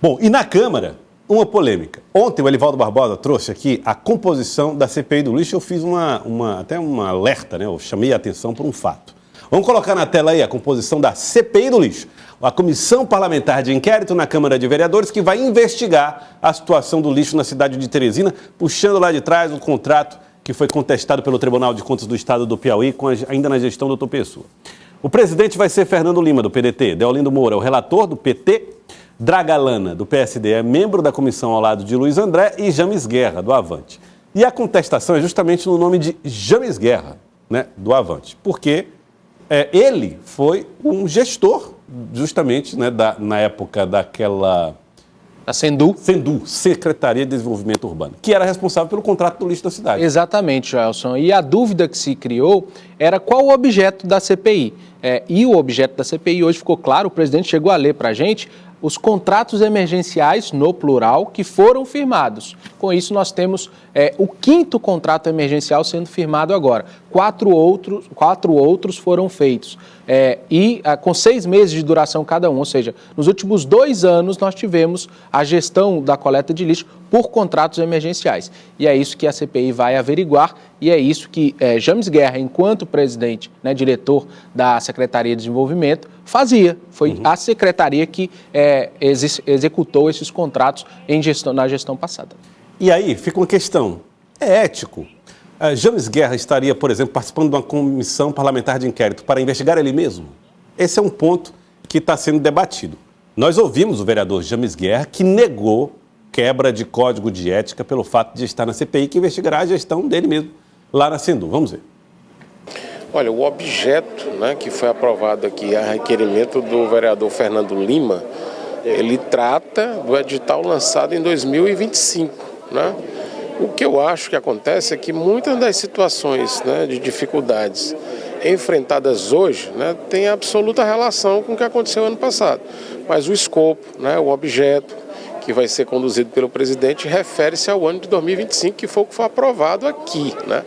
Bom, e na Câmara, uma polêmica. Ontem o Elivaldo Barbosa trouxe aqui a composição da CPI do lixo. Eu fiz até uma alerta, né? Eu chamei a atenção por um fato. Vamos colocar na tela aí a composição da CPI do lixo. A Comissão Parlamentar de Inquérito na Câmara de Vereadores, que vai investigar a situação do lixo na cidade de Teresina, puxando lá de trás um contrato que foi contestado pelo Tribunal de Contas do Estado do Piauí, ainda na gestão do Dr. Pessoa. O presidente vai ser Fernando Lima, do PDT, Deolindo Moura, o relator do PT, Dragalana, do PSD, é membro da comissão ao lado de Luiz André, e James Guerra, do Avante. E a contestação é justamente no nome de James Guerra, né, do Avante, porque ele foi um gestor, justamente, né, na época daquela... A Sendu, Secretaria de Desenvolvimento Urbano, que era responsável pelo contrato do lixo da cidade. Exatamente, Joelson. E a dúvida que se criou era qual o objeto da CPI. E o objeto da CPI hoje ficou claro, o presidente chegou a ler para a gente os contratos emergenciais, no plural, que foram firmados. Com isso, nós temos o 5º contrato emergencial sendo firmado agora. 4 outros foram feitos. Com 6 meses de duração cada um, ou seja, nos últimos 2 anos nós tivemos a gestão da coleta de lixo por contratos emergenciais. E é isso que a CPI vai averiguar e é isso que James Guerra, enquanto presidente, né, diretor da Secretaria de Desenvolvimento, fazia. Foi a secretaria que executou esses contratos na gestão passada. E aí fica uma questão, é ético? James Guerra estaria, por exemplo, participando de uma comissão parlamentar de inquérito para investigar ele mesmo? Esse é um ponto que está sendo debatido. Nós ouvimos o vereador James Guerra, que negou quebra de código de ética pelo fato de estar na CPI, que investigará a gestão dele mesmo lá na Sendu. Vamos ver. Olha, o objeto, né, que foi aprovado aqui a requerimento do vereador Fernando Lima, ele trata do edital lançado em 2025, né? O que eu acho que acontece é que muitas das situações, né, de dificuldades enfrentadas hoje, né, tem absoluta relação com o que aconteceu ano passado. Mas o escopo, né, o objeto que vai ser conduzido pelo presidente refere-se ao ano de 2025, que foi o que foi aprovado aqui, né?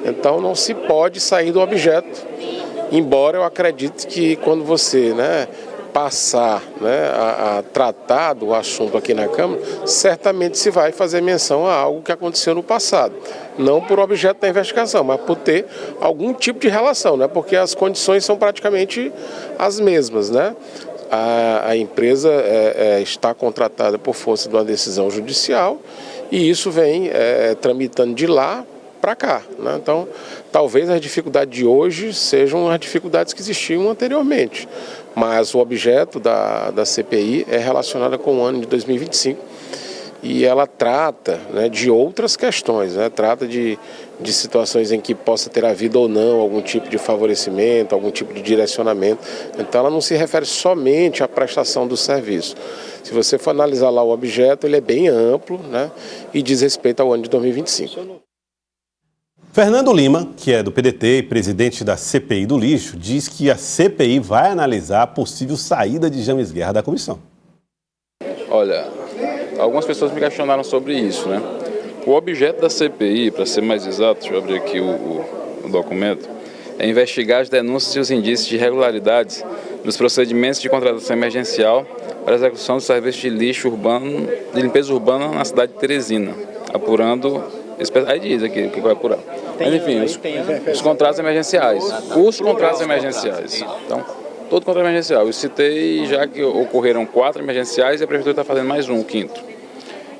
Então não se pode sair do objeto, embora eu acredite que quando você, né, passar, né, a tratar do assunto aqui na Câmara, certamente se vai fazer menção a algo que aconteceu no passado. Não por objeto da investigação, mas por ter algum tipo de relação, né, porque as condições são praticamente as mesmas, né? A empresa está contratada por força de uma decisão judicial e isso vem tramitando de lá para cá, né? Então, talvez as dificuldades de hoje sejam as dificuldades que existiam anteriormente, mas o objeto da CPI é relacionado com o ano de 2025 e ela trata, né, de outras questões, né? Trata de situações em que possa ter havido ou não algum tipo de favorecimento, algum tipo de direcionamento. Então ela não se refere somente à prestação do serviço. Se você for analisar lá o objeto, ele é bem amplo, né, e diz respeito ao ano de 2025. Fernando Lima, que é do PDT e presidente da CPI do lixo, diz que a CPI vai analisar a possível saída de James Guerra da comissão. Olha, algumas pessoas me questionaram sobre isso, né? O objeto da CPI, para ser mais exato, deixa eu abrir aqui o documento, é investigar as denúncias e os indícios de irregularidades nos procedimentos de contratação emergencial para a execução do serviço de lixo urbano, de limpeza urbana na cidade de Teresina, apurando... Aí diz aqui o que vai apurar. Mas enfim, os contratos emergenciais. Os contratos emergenciais. Então, todo contrato emergencial. Eu citei já que ocorreram 4 emergenciais e a Prefeitura está fazendo mais um, o 5º.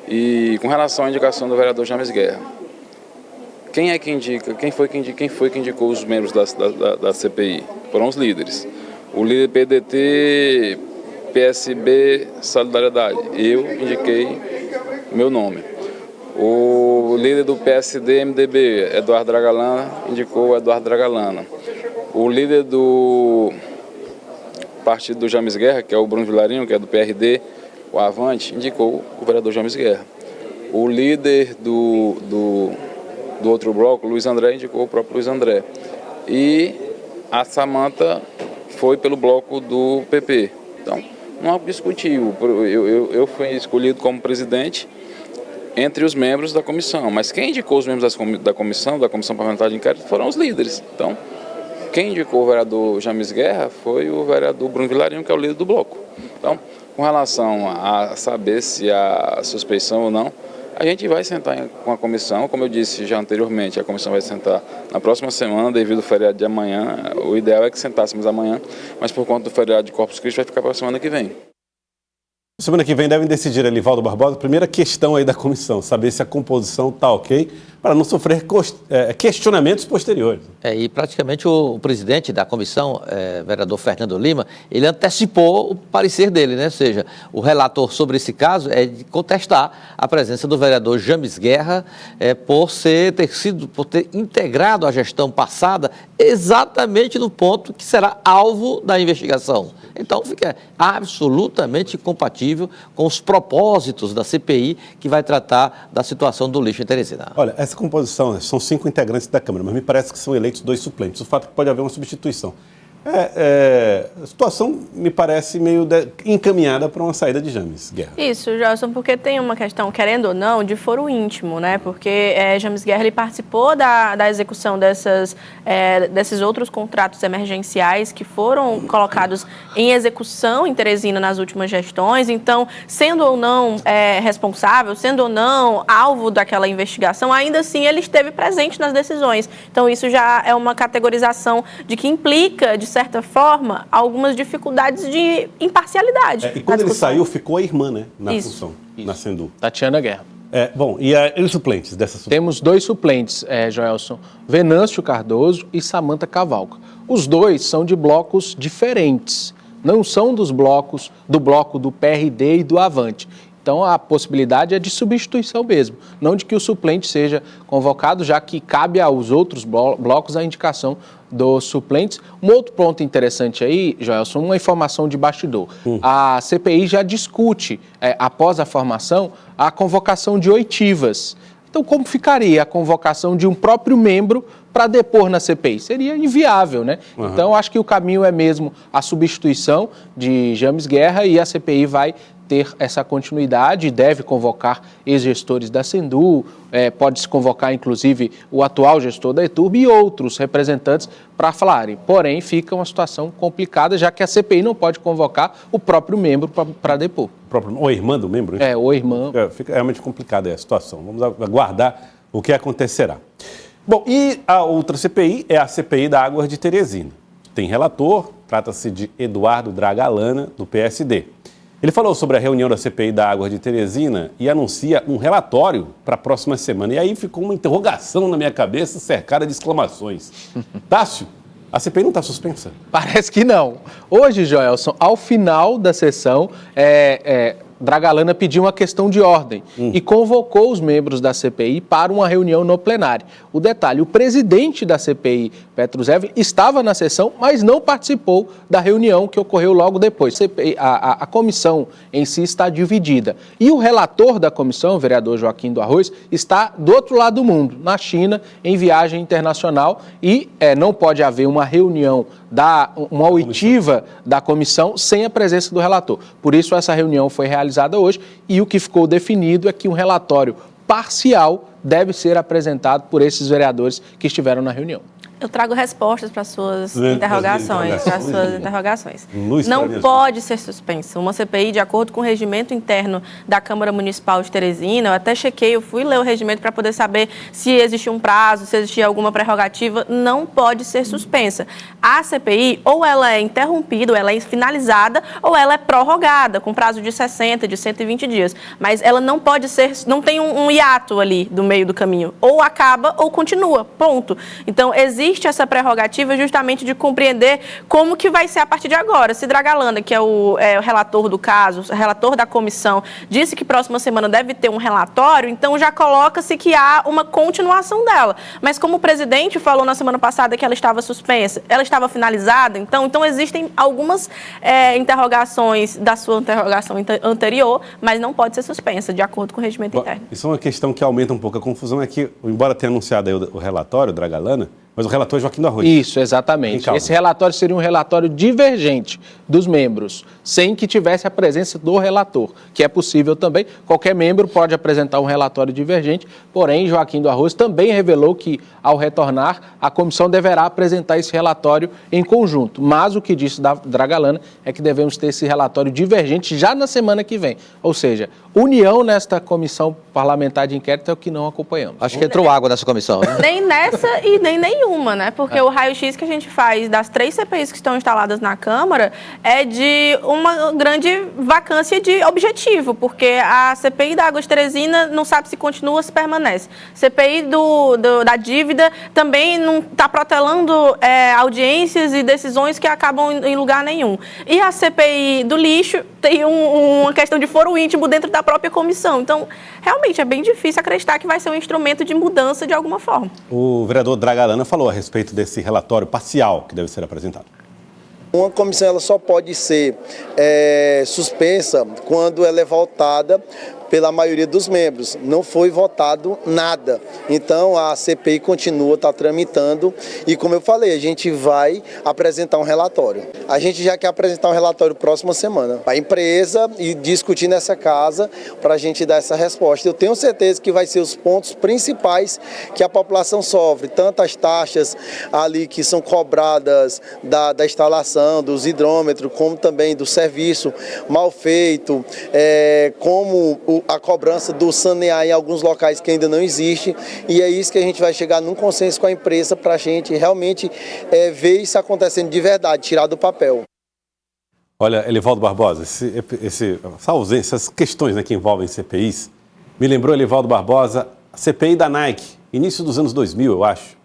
E com relação à indicação do vereador James Guerra, quem é que indica? Quem foi que indicou os membros da CPI? Foram os líderes. O líder PDT, PSB, Solidariedade. Eu indiquei meu nome. O líder do PSD, MDB, Eduardo Dragalana, indicou o Eduardo Dragalana. O líder do partido do James Guerra, que é o Bruno Vilarinho, que é do PRD, o Avante, indicou o vereador James Guerra. O líder do outro bloco, Luiz André, indicou o próprio Luiz André. E a Samanta foi pelo bloco do PP. Então, não há o que discutir. Eu fui escolhido como presidente entre os membros da comissão, mas quem indicou os membros da comissão parlamentar de inquérito foram os líderes. Então, quem indicou o vereador James Guerra foi o vereador Bruno Vilarinho, que é o líder do bloco. Então, Com relação a saber se há suspeição ou não, a gente vai sentar com a comissão, como eu disse já anteriormente, a comissão vai sentar na próxima semana, devido ao feriado de amanhã. O ideal é que sentássemos amanhã, mas por conta do feriado de Corpus Christi vai ficar para a semana que vem. Semana que vem devem decidir, Elivaldo Barbosa, a primeira questão aí da comissão, saber se a composição está ok, para não sofrer questionamentos posteriores. E praticamente o presidente da comissão, vereador Fernando Lima, ele antecipou o parecer dele, né? Ou seja, o relator sobre esse caso é de contestar a presença do vereador James Guerra por ter integrado a gestão passada exatamente no ponto que será alvo da investigação. Então fica absolutamente incompatível com os propósitos da CPI que vai tratar da situação do lixo em Teresina. Olha, essa composição, são 5 integrantes da Câmara, mas me parece que são eleitos 2 suplentes. O fato é que pode haver uma substituição. A situação me parece meio encaminhada para uma saída de James Guerra. Isso, Gelson, porque tem uma questão, querendo ou não, de foro íntimo, né? Porque James Guerra ele participou da execução desses outros contratos emergenciais que foram colocados em execução em Teresina nas últimas gestões. Então, sendo ou não responsável, sendo ou não alvo daquela investigação, ainda assim ele esteve presente nas decisões. Então, isso já é uma categorização de que implica, de certa forma, algumas dificuldades de imparcialidade. E quando ele saiu, ficou a irmã, né? Na função, na Sendu. Tatiana Guerra. Bom, e os suplentes dessa suplente? Temos 2 suplentes, Joelson, Venâncio Cardoso e Samanta Cavalca. Os 2 são de blocos diferentes, não são do bloco do PRD e do Avante. Então, a possibilidade é de substituição mesmo, não de que o suplente seja convocado, já que cabe aos outros blocos a indicação dos suplentes. Um outro ponto interessante aí, Joelson, uma informação de bastidor. A CPI já discute, após a formação, a convocação de oitivas. Então, como ficaria a convocação de um próprio membro para depor na CPI? Seria inviável, né? Então, acho que o caminho é mesmo a substituição de James Guerra e a CPI vai ter essa continuidade, deve convocar ex-gestores da Sendu, pode-se convocar, inclusive, o atual gestor da ETURB e outros representantes para falarem. Porém, fica uma situação complicada, já que a CPI não pode convocar o próprio membro para depor. Ou a irmã do membro? Ou a irmã. Fica realmente complicada a situação. Vamos aguardar o que acontecerá. Bom, e a outra CPI é a CPI da Águas de Teresina. Tem relator, trata-se de Eduardo Dragalana, do PSD. Ele falou sobre a reunião da CPI da Águas de Teresina e anuncia um relatório para a próxima semana. E aí ficou uma interrogação na minha cabeça, cercada de exclamações. Tássio, a CPI não está suspensa? Parece que não. Hoje, Joelson, ao final da sessão, Dragalana pediu uma questão de ordem e convocou os membros da CPI para uma reunião no plenário. O detalhe, o presidente da CPI, Petrusev, estava na sessão, mas não participou da reunião que ocorreu logo depois. A comissão em si está dividida. E o relator da comissão, o vereador Joaquim do Arroz, está do outro lado do mundo, na China, em viagem internacional, e não pode haver uma reunião, uma oitiva da comissão sem a presença do relator. Por isso, essa reunião foi realizada hoje e o que ficou definido é que um relatório parcial deve ser apresentado por esses vereadores que estiveram na reunião. Eu trago respostas para suas interrogações. Não pode ser suspensa. Uma CPI, de acordo com o regimento interno da Câmara Municipal de Teresina, eu até chequei, eu fui ler o regimento para poder saber se existe um prazo, se existia alguma prerrogativa, não pode ser suspensa. A CPI, ou ela é interrompida, ou ela é finalizada, ou ela é prorrogada, com prazo de 60, de 120 dias. Mas ela não pode ser, não tem um hiato ali do meio do caminho. Ou acaba ou continua, ponto. Então, existe essa prerrogativa justamente de compreender como que vai ser a partir de agora. Se Dragalana, que é o relator do caso, o relator da comissão, disse que próxima semana deve ter um relatório, então já coloca-se que há uma continuação dela. Mas como o presidente falou na semana passada que ela estava suspensa, ela estava finalizada, então existem algumas interrogações da sua interrogação anterior, mas não pode ser suspensa, de acordo com o regimento interno. Isso é uma questão que aumenta um pouco a confusão, é que, embora tenha anunciado aí o relatório, Dragalana, mas o relator é Joaquim do Arroz. Isso, exatamente. Esse relatório seria um relatório divergente dos membros sem que tivesse a presença do relator, que é possível também. Qualquer membro pode apresentar um relatório divergente, porém, Joaquim do Arroz também revelou que, ao retornar, a comissão deverá apresentar esse relatório em conjunto. Mas o que disse Dragalana é que devemos ter esse relatório divergente já na semana que vem. Ou seja, união nesta comissão parlamentar de inquérito é o que não acompanhamos. Acho que entrou água nessa comissão, né? Nem nessa e nem nenhuma, né? Porque o raio-x que a gente faz das 3 CPIs que estão instaladas na Câmara é de uma grande vacância de objetivo, porque a CPI da Águas Teresina não sabe se continua ou se permanece. CPI da dívida também não está protelando audiências e decisões que acabam em lugar nenhum. E a CPI do lixo tem uma questão de foro íntimo dentro da própria comissão. Então, realmente é bem difícil acreditar que vai ser um instrumento de mudança de alguma forma. O vereador Dragalana falou a respeito desse relatório parcial que deve ser apresentado. Uma comissão ela só pode ser suspensa quando ela é votada pela maioria dos membros. Não foi votado nada. Então a CPI continua, está tramitando e, como eu falei, a gente vai apresentar um relatório. A gente já quer apresentar um relatório próxima semana para a empresa e discutir nessa casa para a gente dar essa resposta. Eu tenho certeza que vai ser os pontos principais que a população sofre, tanto as taxas ali que são cobradas da instalação, dos hidrômetros, como também do serviço mal feito, como a cobrança do sanear em alguns locais que ainda não existe, e é isso que a gente vai chegar num consenso com a empresa para a gente realmente ver isso acontecendo de verdade, tirar do papel. Olha, Elivaldo Barbosa, essa ausência, essas questões, né, que envolvem CPIs, me lembrou, Elivaldo Barbosa, a CPI da Nike, início dos anos 2000, eu acho,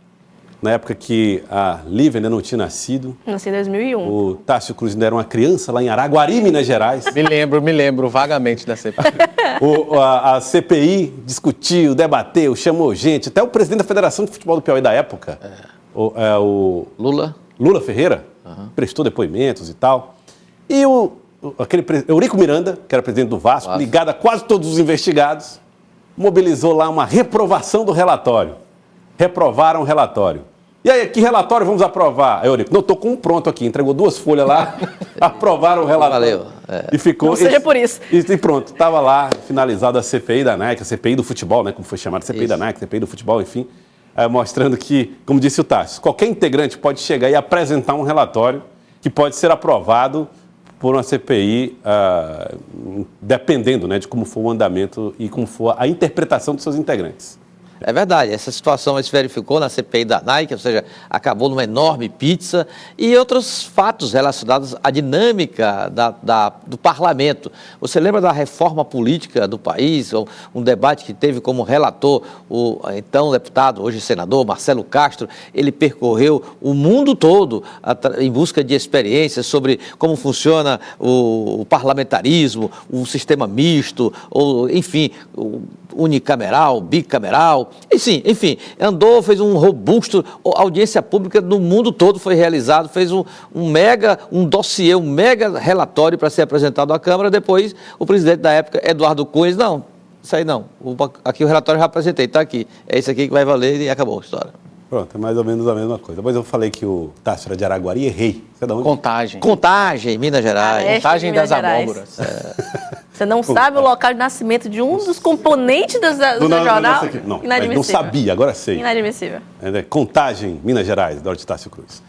na época que a Lívia ainda não tinha nascido. Nasci em 2001. O Tássio Cruz ainda era uma criança lá em Araguari, Minas Gerais. Me lembro vagamente da CPI. A CPI discutiu, debateu, chamou gente, até o presidente da Federação de Futebol do Piauí da época, o Lula Ferreira, prestou depoimentos e tal. E aquele Eurico Miranda, que era presidente do Vasco, ligado a quase todos os investigados, mobilizou lá uma reprovação do relatório. Reprovaram o relatório. E aí, que relatório vamos aprovar, Eurico? Não, estou com um pronto aqui, entregou 2 folhas lá, aprovaram o relatório. Valeu. E ficou. Não seja por isso. E pronto, estava lá finalizada a CPI da Nike, a CPI do futebol, né? Como foi chamada, CPI da Nike, CPI do futebol, enfim, mostrando que, como disse o Tássio, qualquer integrante pode chegar e apresentar um relatório que pode ser aprovado por uma CPI, dependendo, né, de como for o andamento e como for a interpretação dos seus integrantes. É verdade, essa situação se verificou na CPI da Nike, ou seja, acabou numa enorme pizza, e outros fatos relacionados à dinâmica do parlamento. Você lembra da reforma política do país, um debate que teve como relator o então deputado, hoje senador, Marcelo Castro. Ele percorreu o mundo todo em busca de experiências sobre como funciona o parlamentarismo, o sistema misto, ou, enfim, unicameral, bicameral. Enfim, andou, fez um robusto, audiência pública no mundo todo foi realizado, fez um dossiê, um mega relatório para ser apresentado à Câmara. Depois, o presidente da época, Eduardo Cunha, não, isso aí não, aqui o relatório já apresentei, está aqui, é isso aqui que vai valer e acabou a história. Pronto, é mais ou menos a mesma coisa. Depois eu falei que o Tássio era de Araguari, errei. Você é de onde? Contagem, Minas Gerais. Contagem das abóboras. Você não sabe o local de nascimento de um dos componentes do jornal? Não, não sabia, agora sei. Inadmissível. Contagem, Minas Gerais, da hora de Tássio Cruz.